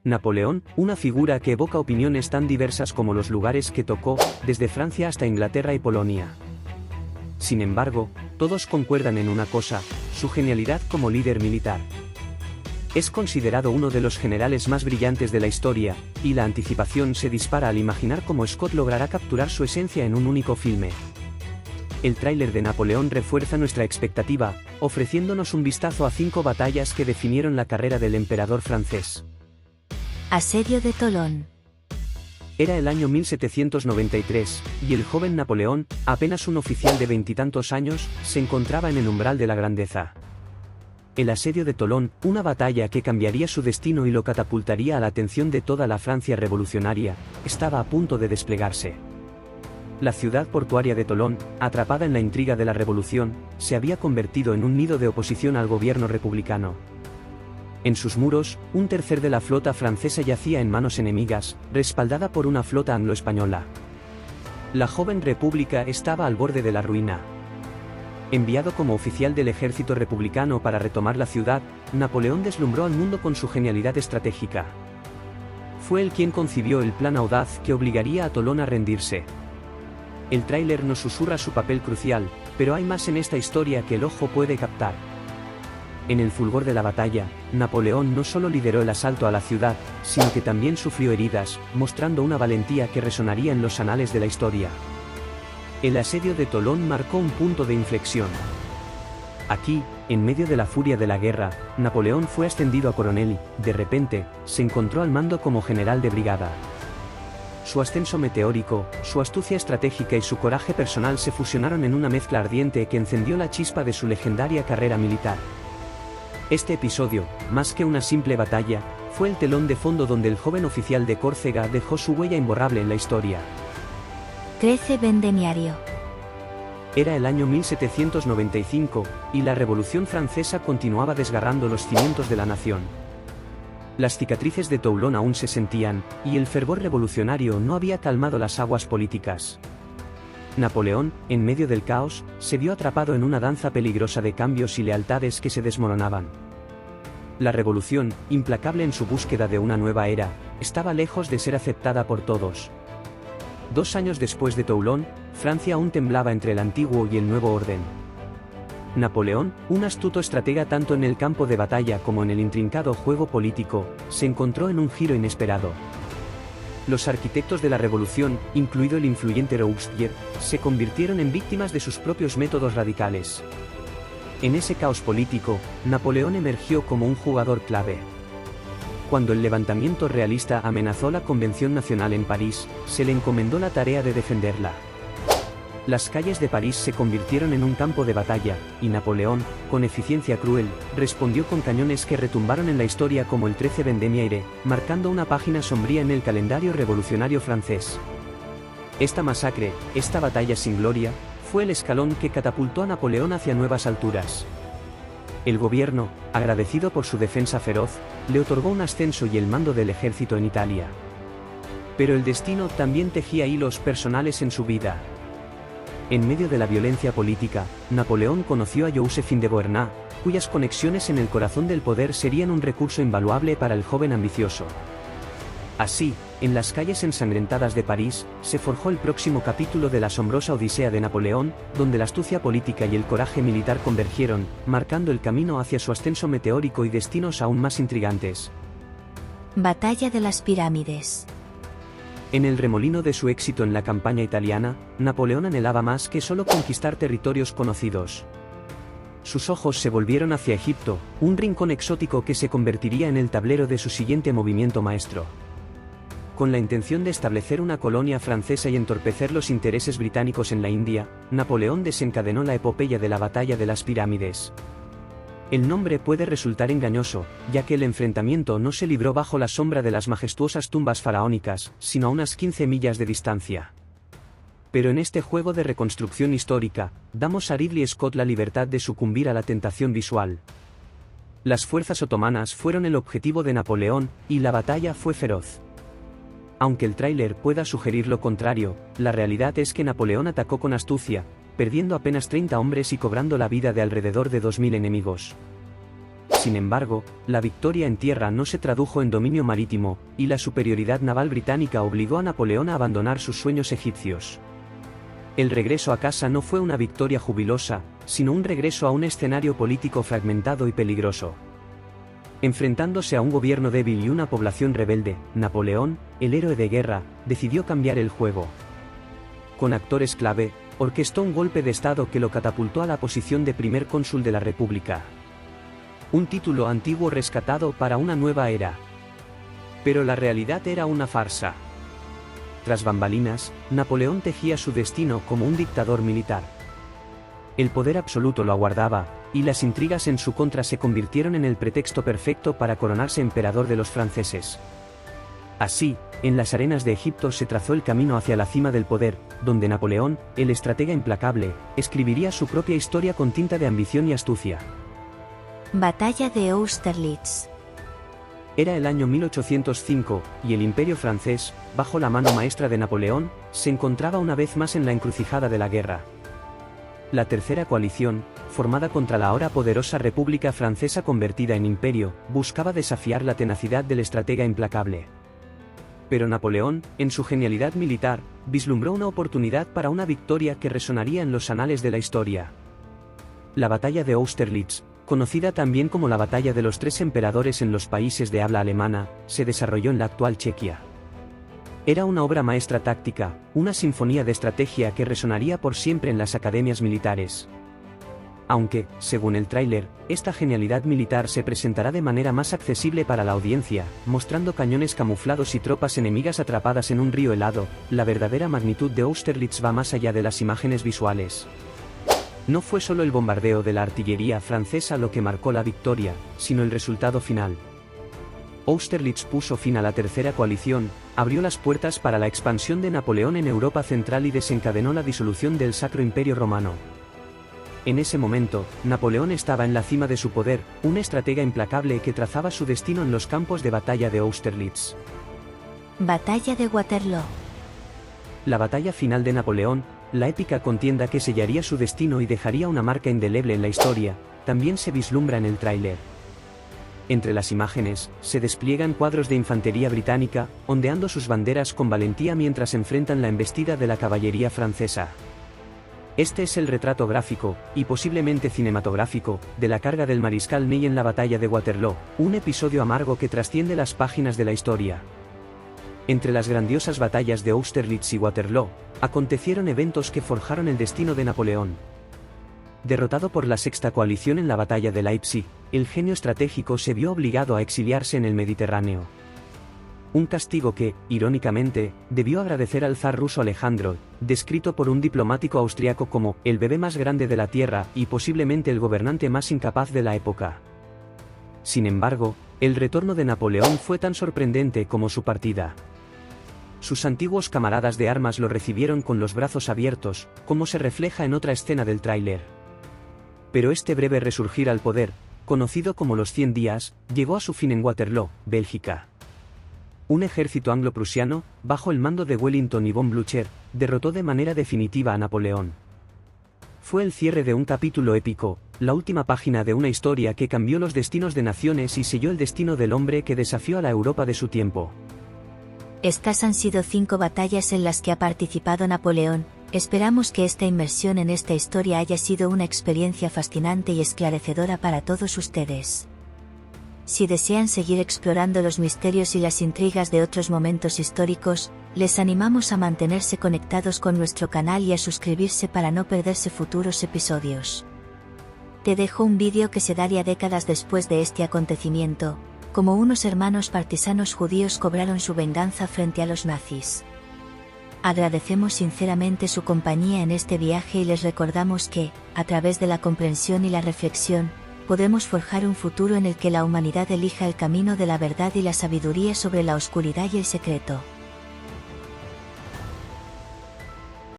Napoleón, una figura que evoca opiniones tan diversas como los lugares que tocó, desde Francia hasta Inglaterra y Polonia. Sin embargo, todos concuerdan en una cosa: su genialidad como líder militar. Es considerado uno de los generales más brillantes de la historia, y la anticipación se dispara al imaginar cómo Scott logrará capturar su esencia en un único filme. El tráiler de Napoleón refuerza nuestra expectativa, ofreciéndonos un vistazo a 5 batallas que definieron la carrera del emperador francés. Asedio de Tolón. Era el año 1793, y el joven Napoleón, apenas un oficial de veintitantos años, se encontraba en el umbral de la grandeza. El asedio de Tolón, una batalla que cambiaría su destino y lo catapultaría a la atención de toda la Francia revolucionaria, estaba a punto de desplegarse. La ciudad portuaria de Tolón, atrapada en la intriga de la revolución, se había convertido en un nido de oposición al gobierno republicano. En sus muros, un tercer de la flota francesa yacía en manos enemigas, respaldada por una flota anglo-española. La joven república estaba al borde de la ruina. Enviado como oficial del ejército republicano para retomar la ciudad, Napoleón deslumbró al mundo con su genialidad estratégica. Fue él quien concibió el plan audaz que obligaría a Tolón a rendirse. El tráiler nos susurra su papel crucial, pero hay más en esta historia que el ojo puede captar. En el fulgor de la batalla, Napoleón no solo lideró el asalto a la ciudad, sino que también sufrió heridas, mostrando una valentía que resonaría en los anales de la historia. El asedio de Tolón marcó un punto de inflexión. Aquí, en medio de la furia de la guerra, Napoleón fue ascendido a coronel y, de repente, se encontró al mando como general de brigada. Su ascenso meteórico, su astucia estratégica y su coraje personal se fusionaron en una mezcla ardiente que encendió la chispa de su legendaria carrera militar. Este episodio, más que una simple batalla, fue el telón de fondo donde el joven oficial de Córcega dejó su huella imborrable en la historia. 13 Vendemiario. Era el año 1795, y la Revolución Francesa continuaba desgarrando los cimientos de la nación. Las cicatrices de Toulon aún se sentían, y el fervor revolucionario no había calmado las aguas políticas. Napoleón, en medio del caos, se vio atrapado en una danza peligrosa de cambios y lealtades que se desmoronaban. La revolución, implacable en su búsqueda de una nueva era, estaba lejos de ser aceptada por todos. 2 años después de Toulon, Francia aún temblaba entre el antiguo y el nuevo orden. Napoleón, un astuto estratega tanto en el campo de batalla como en el intrincado juego político, se encontró en un giro inesperado. Los arquitectos de la revolución, incluido el influyente Robespierre, se convirtieron en víctimas de sus propios métodos radicales. En ese caos político, Napoleón emergió como un jugador clave. Cuando el levantamiento realista amenazó la Convención Nacional en París, se le encomendó la tarea de defenderla. Las calles de París se convirtieron en un campo de batalla, y Napoleón, con eficiencia cruel, respondió con cañones que retumbaron en la historia como el 13 Vendemiaire, marcando una página sombría en el calendario revolucionario francés. Esta masacre, esta batalla sin gloria, fue el escalón que catapultó a Napoleón hacia nuevas alturas. El gobierno, agradecido por su defensa feroz, le otorgó un ascenso y el mando del ejército en Italia. Pero el destino también tejía hilos personales en su vida. En medio de la violencia política, Napoleón conoció a Joséphine de Beauharnais, cuyas conexiones en el corazón del poder serían un recurso invaluable para el joven ambicioso. Así, en las calles ensangrentadas de París, se forjó el próximo capítulo de la asombrosa odisea de Napoleón, donde la astucia política y el coraje militar convergieron, marcando el camino hacia su ascenso meteórico y destinos aún más intrigantes. Batalla de las Pirámides. En el remolino de su éxito en la campaña italiana, Napoleón anhelaba más que solo conquistar territorios conocidos. Sus ojos se volvieron hacia Egipto, un rincón exótico que se convertiría en el tablero de su siguiente movimiento maestro. Con la intención de establecer una colonia francesa y entorpecer los intereses británicos en la India, Napoleón desencadenó la epopeya de la Batalla de las Pirámides. El nombre puede resultar engañoso, ya que el enfrentamiento no se libró bajo la sombra de las majestuosas tumbas faraónicas, sino a unas 15 millas de distancia. Pero en este juego de reconstrucción histórica, damos a Ridley Scott la libertad de sucumbir a la tentación visual. Las fuerzas otomanas fueron el objetivo de Napoleón, y la batalla fue feroz. Aunque el tráiler pueda sugerir lo contrario, la realidad es que Napoleón atacó con astucia, perdiendo apenas 30 hombres y cobrando la vida de alrededor de 2000 enemigos. Sin embargo, la victoria en tierra no se tradujo en dominio marítimo, y la superioridad naval británica obligó a Napoleón a abandonar sus sueños egipcios. El regreso a casa no fue una victoria jubilosa, sino un regreso a un escenario político fragmentado y peligroso. Enfrentándose a un gobierno débil y una población rebelde, Napoleón, el héroe de guerra, decidió cambiar el juego. Con actores clave, orquestó un golpe de estado que lo catapultó a la posición de primer cónsul de la República. Un título antiguo rescatado para una nueva era. Pero la realidad era una farsa. Tras bambalinas, Napoleón tejía su destino como un dictador militar. El poder absoluto lo aguardaba, y las intrigas en su contra se convirtieron en el pretexto perfecto para coronarse emperador de los franceses. Así, en las arenas de Egipto se trazó el camino hacia la cima del poder, donde Napoleón, el estratega implacable, escribiría su propia historia con tinta de ambición y astucia. Batalla de Austerlitz. Era el año 1805, y el Imperio francés, bajo la mano maestra de Napoleón, se encontraba una vez más en la encrucijada de la guerra. La Tercera Coalición, formada contra la ahora poderosa República Francesa convertida en imperio, buscaba desafiar la tenacidad del estratega implacable. Pero Napoleón, en su genialidad militar, vislumbró una oportunidad para una victoria que resonaría en los anales de la historia. La Batalla de Austerlitz, conocida también como la Batalla de los Tres Emperadores en los países de habla alemana, se desarrolló en la actual Chequia. Era una obra maestra táctica, una sinfonía de estrategia que resonaría por siempre en las academias militares. Aunque, según el tráiler, esta genialidad militar se presentará de manera más accesible para la audiencia, mostrando cañones camuflados y tropas enemigas atrapadas en un río helado, la verdadera magnitud de Austerlitz va más allá de las imágenes visuales. No fue solo el bombardeo de la artillería francesa lo que marcó la victoria, sino el resultado final. Austerlitz puso fin a la Tercera Coalición, abrió las puertas para la expansión de Napoleón en Europa Central y desencadenó la disolución del Sacro Imperio Romano. En ese momento, Napoleón estaba en la cima de su poder, un estratega implacable que trazaba su destino en los campos de batalla de Austerlitz. Batalla de Waterloo. La batalla final de Napoleón, la épica contienda que sellaría su destino y dejaría una marca indeleble en la historia, también se vislumbra en el tráiler. Entre las imágenes, se despliegan cuadros de infantería británica, ondeando sus banderas con valentía mientras enfrentan la embestida de la caballería francesa. Este es el retrato gráfico, y posiblemente cinematográfico, de la carga del mariscal Ney en la batalla de Waterloo, un episodio amargo que trasciende las páginas de la historia. Entre las grandiosas batallas de Austerlitz y Waterloo, acontecieron eventos que forjaron el destino de Napoleón. Derrotado por la Sexta Coalición en la batalla de Leipzig, el genio estratégico se vio obligado a exiliarse en el Mediterráneo. Un castigo que, irónicamente, debió agradecer al zar ruso Alejandro, descrito por un diplomático austriaco como el bebé más grande de la tierra y posiblemente el gobernante más incapaz de la época. Sin embargo, el retorno de Napoleón fue tan sorprendente como su partida. Sus antiguos camaradas de armas lo recibieron con los brazos abiertos, como se refleja en otra escena del tráiler. Pero este breve resurgir al poder, conocido como los 100 días, llegó a su fin en Waterloo, Bélgica. Un ejército anglo-prusiano, bajo el mando de Wellington y von Blücher, derrotó de manera definitiva a Napoleón. Fue el cierre de un capítulo épico, la última página de una historia que cambió los destinos de naciones y selló el destino del hombre que desafió a la Europa de su tiempo. Estas han sido 5 batallas en las que ha participado Napoleón. Esperamos que esta inmersión en esta historia haya sido una experiencia fascinante y esclarecedora para todos ustedes. Si desean seguir explorando los misterios y las intrigas de otros momentos históricos, les animamos a mantenerse conectados con nuestro canal y a suscribirse para no perderse futuros episodios. Te dejo un vídeo que se daría décadas después de este acontecimiento, como unos hermanos partisanos judíos cobraron su venganza frente a los nazis. Agradecemos sinceramente su compañía en este viaje y les recordamos que, a través de la comprensión y la reflexión, podemos forjar un futuro en el que la humanidad elija el camino de la verdad y la sabiduría sobre la oscuridad y el secreto.